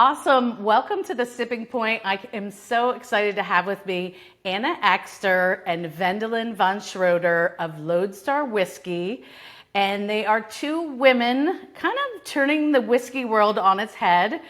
Awesome. Welcome to the Sipping Point. I am so excited to have with me Anna Axster and Wendelin von Schroder of Lodestar Whiskey. And they are two women kind of turning the whiskey world on its head,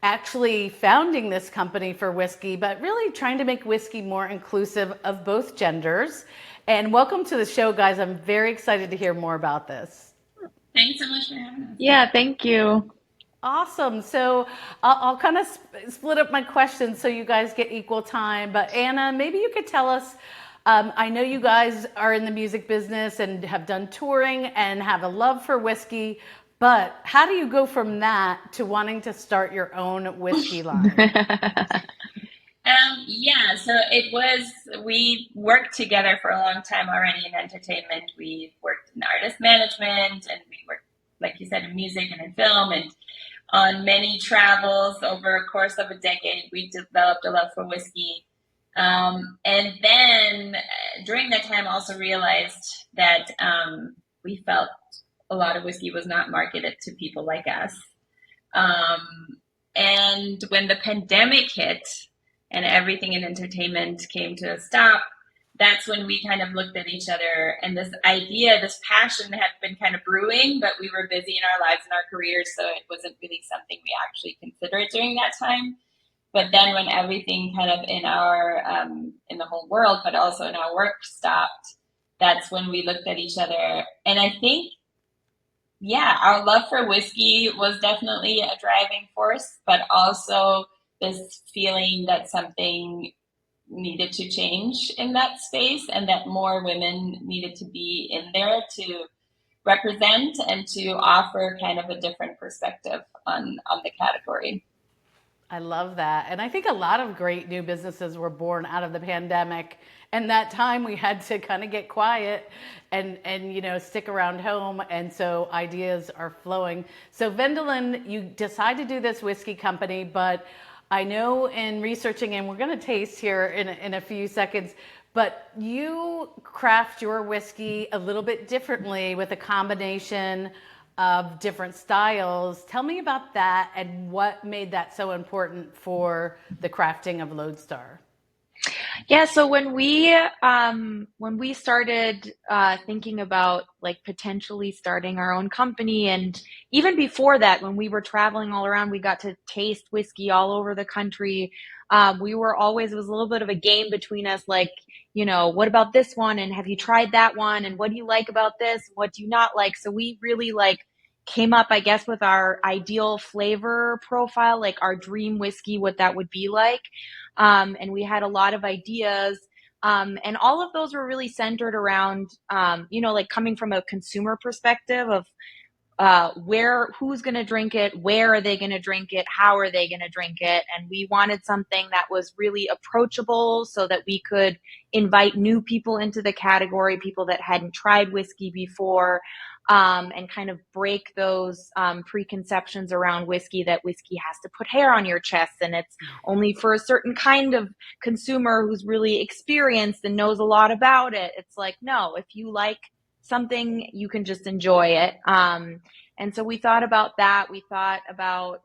actually founding this company for whiskey, but really trying to make whiskey more inclusive of both genders. And welcome to the show, guys. I'm very excited to hear more about this. Thanks so much for having us. Yeah, thank you. Awesome. So I'll kind of split up my questions so you guys get equal time. But Anna, maybe you could tell us, I know you guys are in the music business and have done touring and have a love for whiskey, but how do you go from that to wanting to start your own whiskey line? So we worked together for a long time already in entertainment. We worked in artist management and we worked, like you said, in music and in film and on many travels over a course of a decade. We developed a love for whiskey. And then during that time, also realized that we felt a lot of whiskey was not marketed to people like us. And when the pandemic hit and everything in entertainment came to a stop, that's when we kind of looked at each other, and this idea, this passion had been kind of brewing, but we were busy in our lives and our careers, so it wasn't really something we actually considered during that time. But then when everything kind of in our in the whole world, but also in our work stopped, that's when we looked at each other. And I think, yeah, our love for whiskey was definitely a driving force, but also this feeling that something needed to change in that space and that more women needed to be in there to represent and to offer kind of a different perspective on the category. I love that. And I think a lot of great new businesses were born out of the pandemic. And that time we had to kind of get quiet and stick around home. And so ideas are flowing. So Wendelin, you decide to do this whiskey company, but I know in researching, and we're going to taste here in a few seconds, but you craft your whiskey a little bit differently with a combination of different styles. Tell me about that and what made that so important for the crafting of Lodestar. Yeah, so when we started thinking about like potentially starting our own company, and even before that, when we were traveling all around, we got to taste whiskey all over the country. We were always, it was a little bit of a game between us, like, what about this one? And have you tried that one? And what do you like about this? What do you not like? So we really like came up, I guess, with our ideal flavor profile, like our dream whiskey, what that would be like. And we had a lot of ideas. And all of those were really centered around, like coming from a consumer perspective of who's going to drink it, where are they going to drink it, how are they going to drink it. And we wanted something that was really approachable so that we could invite new people into the category, people that hadn't tried whiskey before. And kind of break those preconceptions around whiskey, that whiskey has to put hair on your chest and it's only for a certain kind of consumer who's really experienced and knows a lot about it. It's like, no, if you like something, you can just enjoy it. And so we thought about that. We thought about,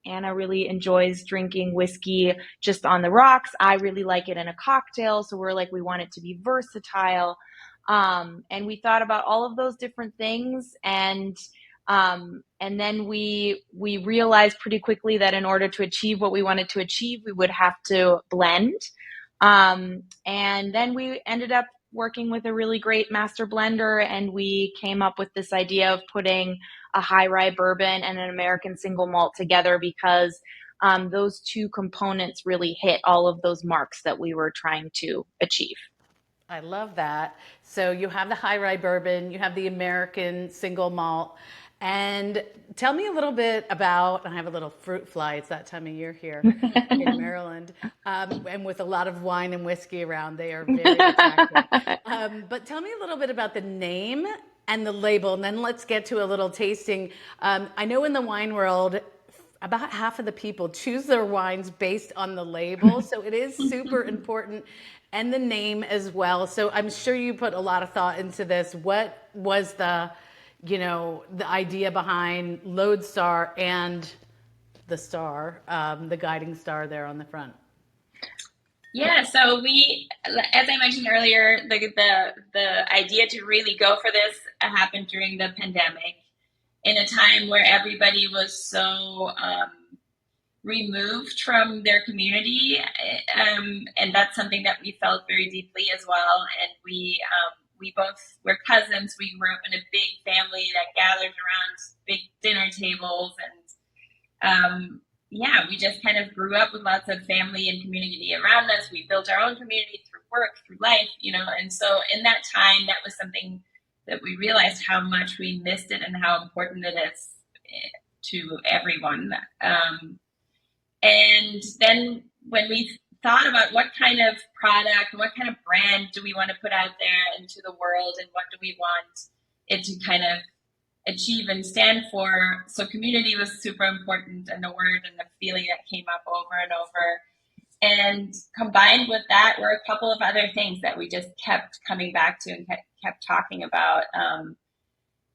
Anna really enjoys drinking whiskey just on the rocks. I really like it in a cocktail. So we're like, we want it to be versatile. And we thought about all of those different things, and then we realized pretty quickly that in order to achieve what we wanted to achieve, we would have to blend. And then we ended up working with a really great master blender, and we came up with this idea of putting a high rye bourbon and an American single malt together because those two components really hit all of those marks that we were trying to achieve. I love that. So you have the high rye bourbon, you have the American single malt. And tell me a little bit about, I have a little fruit fly, it's that time of year here in Maryland. And with a lot of wine and whiskey around, they are very attractive. But tell me a little bit about the name and the label, and then let's get to a little tasting. I know in the wine world, about half of the people choose their wines based on the label. So it is super important, and the name as well. So I'm sure you put a lot of thought into this. What was the idea behind Lodestar and the star, the guiding star there on the front? Yeah, so we, as I mentioned earlier, the idea to really go for this happened during the pandemic, in a time where everybody was so removed from their community, and that's something that we felt very deeply as well. And we both were cousins. We grew up in a big family that gathers around big dinner tables, and yeah, we just kind of grew up with lots of family and community around us. We built our own community through work, through life, and so in that time, that was something that we realized how much we missed it and how important it is to everyone. And then when we thought about what kind of product, what kind of brand do we want to put out there into the world, and what do we want it to kind of achieve and stand for, so community was super important, and the word and the feeling that came up over and over. And combined with that were a couple of other things that we just kept coming back to and kept talking about.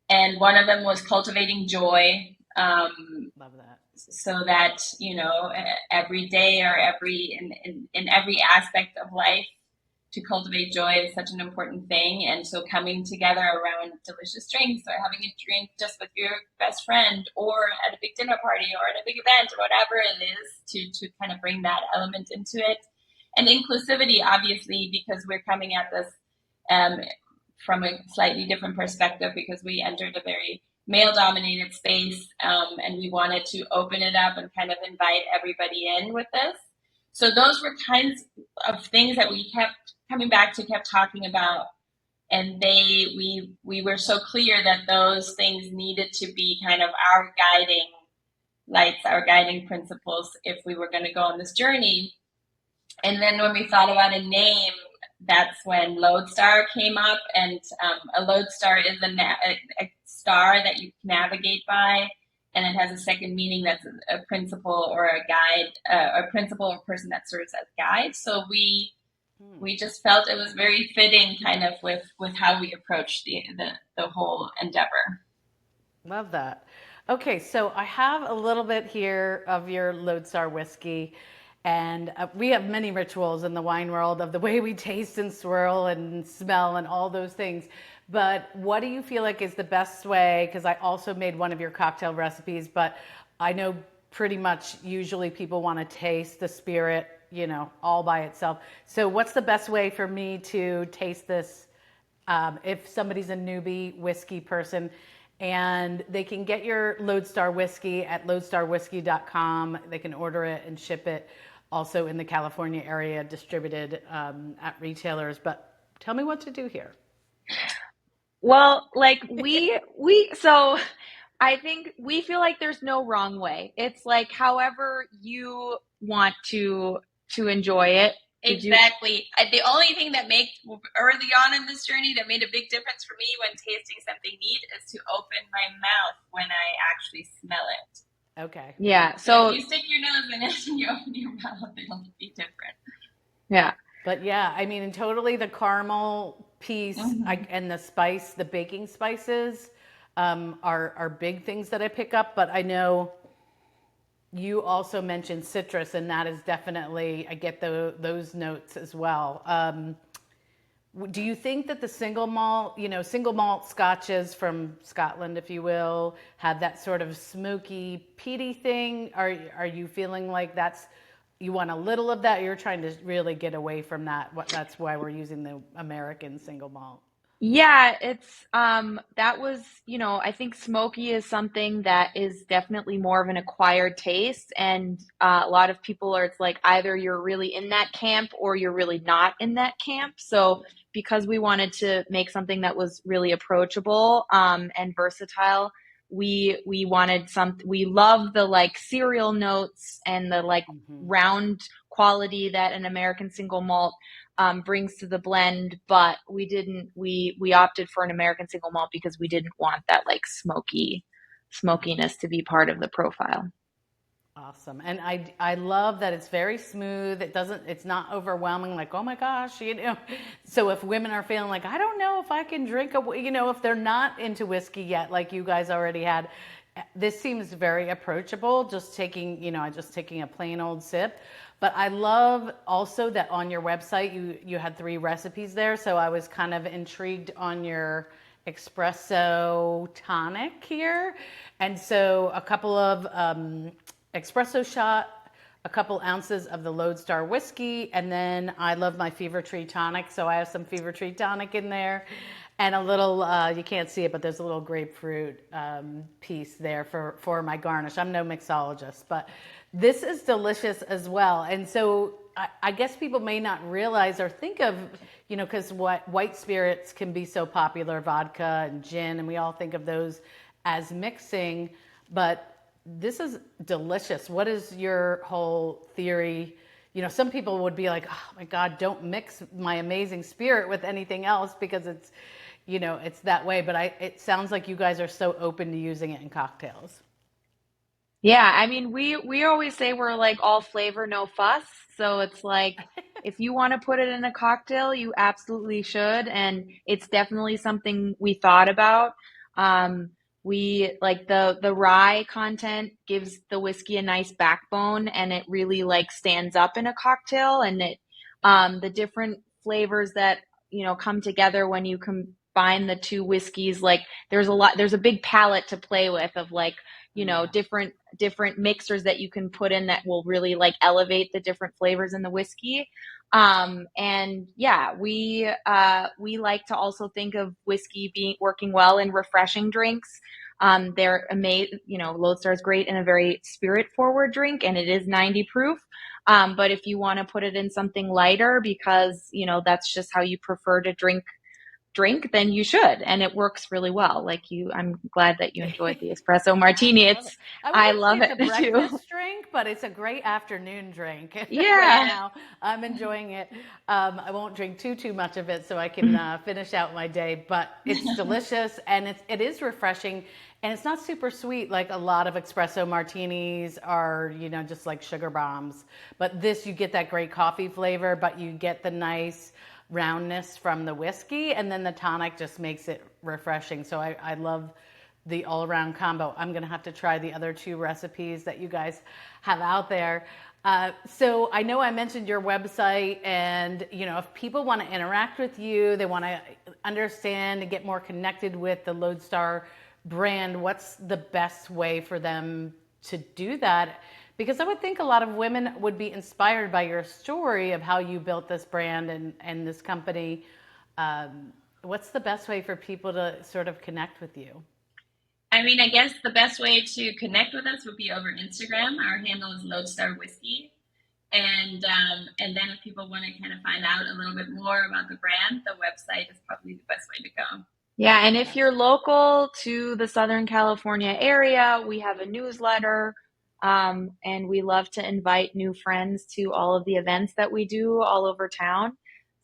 And one of them was cultivating joy. Love that. So that, every day or in every aspect of life, to cultivate joy is such an important thing. And so coming together around delicious drinks, or having a drink just with your best friend, or at a big dinner party, or at a big event, or whatever it is, to kind of bring that element into it. And inclusivity, obviously, because we're coming at this from a slightly different perspective, because we entered a very male-dominated space, and we wanted to open it up and kind of invite everybody in with this. So those were kinds of things that we kept coming back to, kept talking about, and we were so clear that those things needed to be kind of our guiding lights, our guiding principles, if we were going to go on this journey. And then when we thought about a name, that's when Lodestar came up. And a Lodestar is a star that you navigate by, and it has a second meaning that's a principle or a guide, a principle or person that serves as guide. So we just felt it was very fitting, kind of with how we approach the whole endeavor. Love that. Okay, so I have a little bit here of your Lodestar whiskey, and we have many rituals in the wine world of the way we taste and swirl and smell and all those things. But what do you feel like is the best way? Because I also made one of your cocktail recipes, but I know pretty much usually people want to taste the spirit, all by itself. So what's the best way for me to taste this if somebody's a newbie whiskey person? And they can get your Lodestar whiskey at lodestarwhiskey.com. They can order it and ship it also in the California area, distributed at retailers. But tell me what to do here. Well, so I think we feel like there's no wrong way. It's like however you want to enjoy it. Exactly. The only thing that made early on in this journey that made a big difference for me when tasting something neat is to open my mouth when I actually smell it. Okay. Yeah. So if you stick your nose in it and you open your mouth, it'll be different. Yeah. But yeah, I mean, totally the caramel piece and the spice, the baking spices are big things that I pick up. But I know you also mentioned citrus, and that is definitely, I get those notes as well. Do you think that the single malt scotches from Scotland, if you will, have that sort of smoky, peaty thing? Are you feeling like you want a little of that? You're trying to really get away from that. That's why we're using the American single malt. Yeah, it's that was, I think smoky is something that is definitely more of an acquired taste, and a lot of people it's like either you're really in that camp or you're really not in that camp. So because we wanted to make something that was really approachable and versatile, we love the cereal notes and the round quality that an American single malt brings to the blend, but we opted for an American single malt because we didn't want that smokiness to be part of the profile. Awesome. And I love that it's very smooth. It's not overwhelming, like, oh my gosh, So if women are feeling like, I don't know if I can drink if they're not into whiskey yet, like you guys already had, this seems very approachable, just taking, just taking a plain old sip. But I love also that on your website you had 3 recipes there, so I was kind of intrigued on your espresso tonic here. And so a couple of espresso shot, a couple ounces of the Lodestar whiskey, and then I love my Fever Tree tonic, so I have some Fever Tree tonic in there, and a little, you can't see it, but there's a little grapefruit piece there for my garnish. I'm no mixologist, but this is delicious as well. And so I guess people may not realize or think of, because what white spirits can be so popular, vodka and gin, and we all think of those as mixing, but this is delicious. What is your whole theory? Some people would be like, oh my God, don't mix my amazing spirit with anything else because it's, it's that way. But it sounds like you guys are so open to using it in cocktails. Yeah, I mean, we always say we're like all flavor, no fuss. So it's like if you want to put it in a cocktail, you absolutely should, and it's definitely something we thought about. We like the rye content gives the whiskey a nice backbone, and it really like stands up in a cocktail, and the different flavors that come together when you combine the 2 whiskeys, like there's a big palette to play with of like Yeah. different mixers that you can put in that will really like elevate the different flavors in the whiskey. And yeah, we like to also think of whiskey working well in refreshing drinks. They're amazing, Lodestar is great in a very spirit forward drink, and it is 90 proof. But if you want to put it in something lighter because that's just how you prefer to drink, then you should, and it works really well. I'm glad that you enjoyed the espresso I martini. love it. I I wouldn't say love it's a it too. breakfast drink, but it's a great afternoon drink. Right Yeah. now, I'm enjoying it. I won't drink too much of it so I can finish out my day. But it's delicious and it is refreshing, and it's not super sweet like a lot of espresso martinis are. Just like sugar bombs. But this, you get that great coffee flavor, but you get the nice roundness from the whiskey, and then the tonic just makes it refreshing. So I love the all-around combo. I'm gonna have to try the other 2 recipes that you guys have out there. So I know I mentioned your website, and if people want to interact with you, they want to understand and get more connected with the Lodestar brand, what's the best way for them to do that? Because I would think a lot of women would be inspired by your story of how you built this brand and this company. What's the best way for people to sort of connect with you? I mean, I guess the best way to connect with us would be over Instagram. Our handle is Lodestar Whiskey. And then if people want to kind of find out a little bit more about the brand, the website is probably the best way to go. Yeah, and if you're local to the Southern California area, we have a newsletter, and we love to invite new friends to all of the events that we do all over town.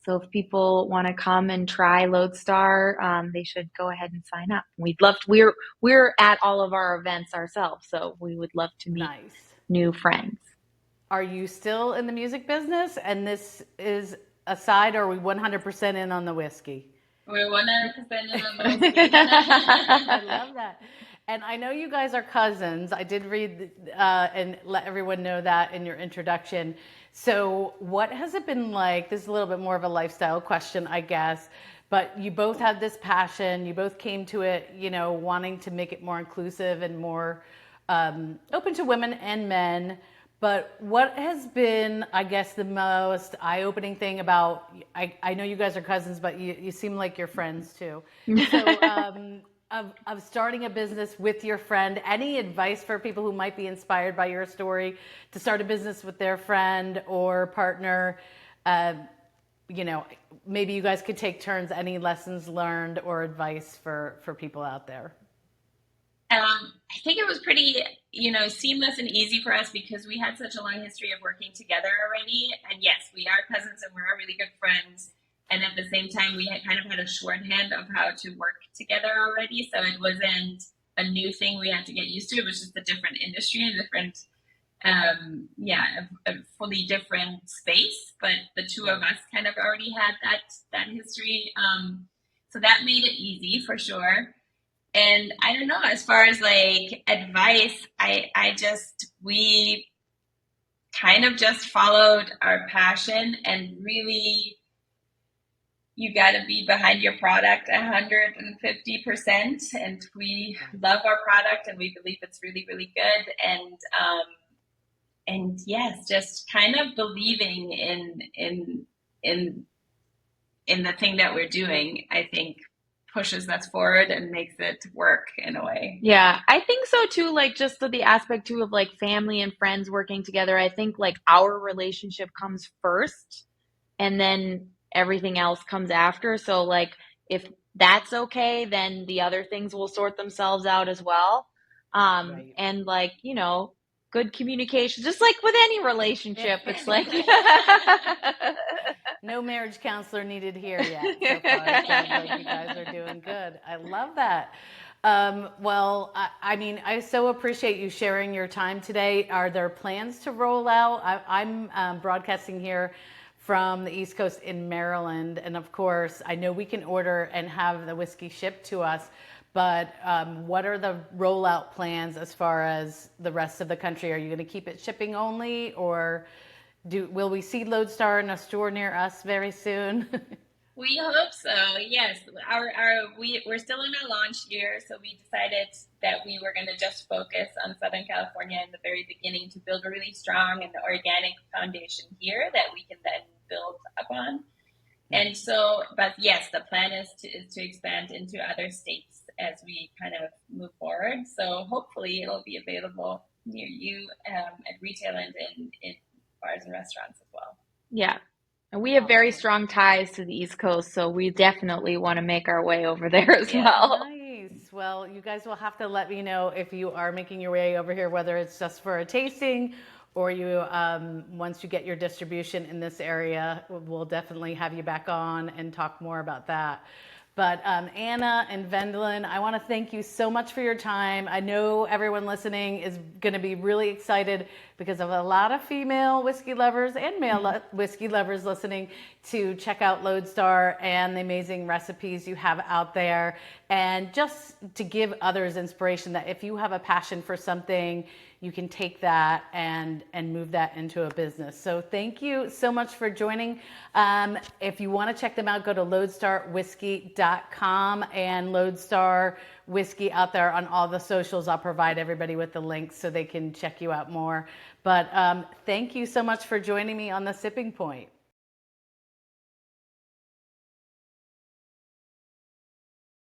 So if people want to come and try Lodestar, they should go ahead and sign up. We're at all of our events ourselves, so we would love to meet Nice. new friends. Are you still in the music business? And this is aside, or are we 100% in on the whiskey? We're 100% in on the whiskey. I love that. And I know you guys are cousins. I did read and let everyone know that in your introduction. So what has it been like? This is a little bit more of a lifestyle question, I guess. But you both had this passion. You both came to it, wanting to make it more inclusive and more open to women and men. But what has been, I guess, the most eye-opening thing about, I know you guys are cousins, but you seem like you're friends too. So of starting a business with your friend, any advice for people who might be inspired by your story to start a business with their friend or partner? Maybe you guys could take turns, any lessons learned or advice for people out there? I think it was pretty, seamless and easy for us because we had such a long history of working together already. And yes, we are cousins and we're really good friends. And at the same time, we had kind of had a shorthand of how to work together already. So it wasn't a new thing we had to get used to. It was just a different industry, a different, a fully different space. But the 2 of us kind of already had that history. So that made it easy for sure. And I don't know, as far as like advice, we kind of just followed our passion, and really you got to be behind your product 150%. And we love our product and we believe it's really, really good. And yes, just kind of believing in the thing that we're doing, I think pushes us forward and makes it work in a way. Yeah, I think so too. Like just the aspect too of like family and friends working together. I think like our relationship comes first and then everything else comes after. So like if that's okay, then the other things will sort themselves out as well. Right. And like, you know, good communication, just like with any relationship, it's like No marriage counselor needed here yet. So far, it sounds like you guys are doing good. I love that. Well, I mean, I so appreciate you sharing your time today. Are there plans to roll out? I'm broadcasting here from the East Coast in Maryland. And of course, I know we can order and have the whiskey shipped to us. But what are the rollout plans as far as the rest of the country? Are you going to keep it shipping only, or will we see Lodestar in a store near us very soon? We hope so. Yes, we're still in our launch year, so we decided that we were going to just focus on Southern California in the very beginning to build a really strong and organic foundation here that we can then build upon. And so, but yes, the plan is to expand into other states as we kind of move forward. So hopefully it'll be available near you at retail and in bars and restaurants as well. Yeah. And we have very strong ties to the East Coast, so we definitely want to make our way over there as well. Nice. Well, you guys will have to let me know if you are making your way over here, whether it's just for a tasting or you, once you get your distribution in this area, we'll definitely have you back on and talk more about that. But Anna and Wendelin, I want to thank you so much for your time. I know everyone listening is going to be really excited because of a lot of female whiskey lovers and male whiskey lovers listening to check out Lodestar and the amazing recipes you have out there. And just to give others inspiration that if you have a passion for something, you can take that and move that into a business. So thank you so much for joining. If you want to check them out, go to lodestarwhiskey.com and Lodestar Whiskey out there on all the socials. I'll provide everybody with the links so they can check you out more. But thank you so much for joining me on The Sipping Point.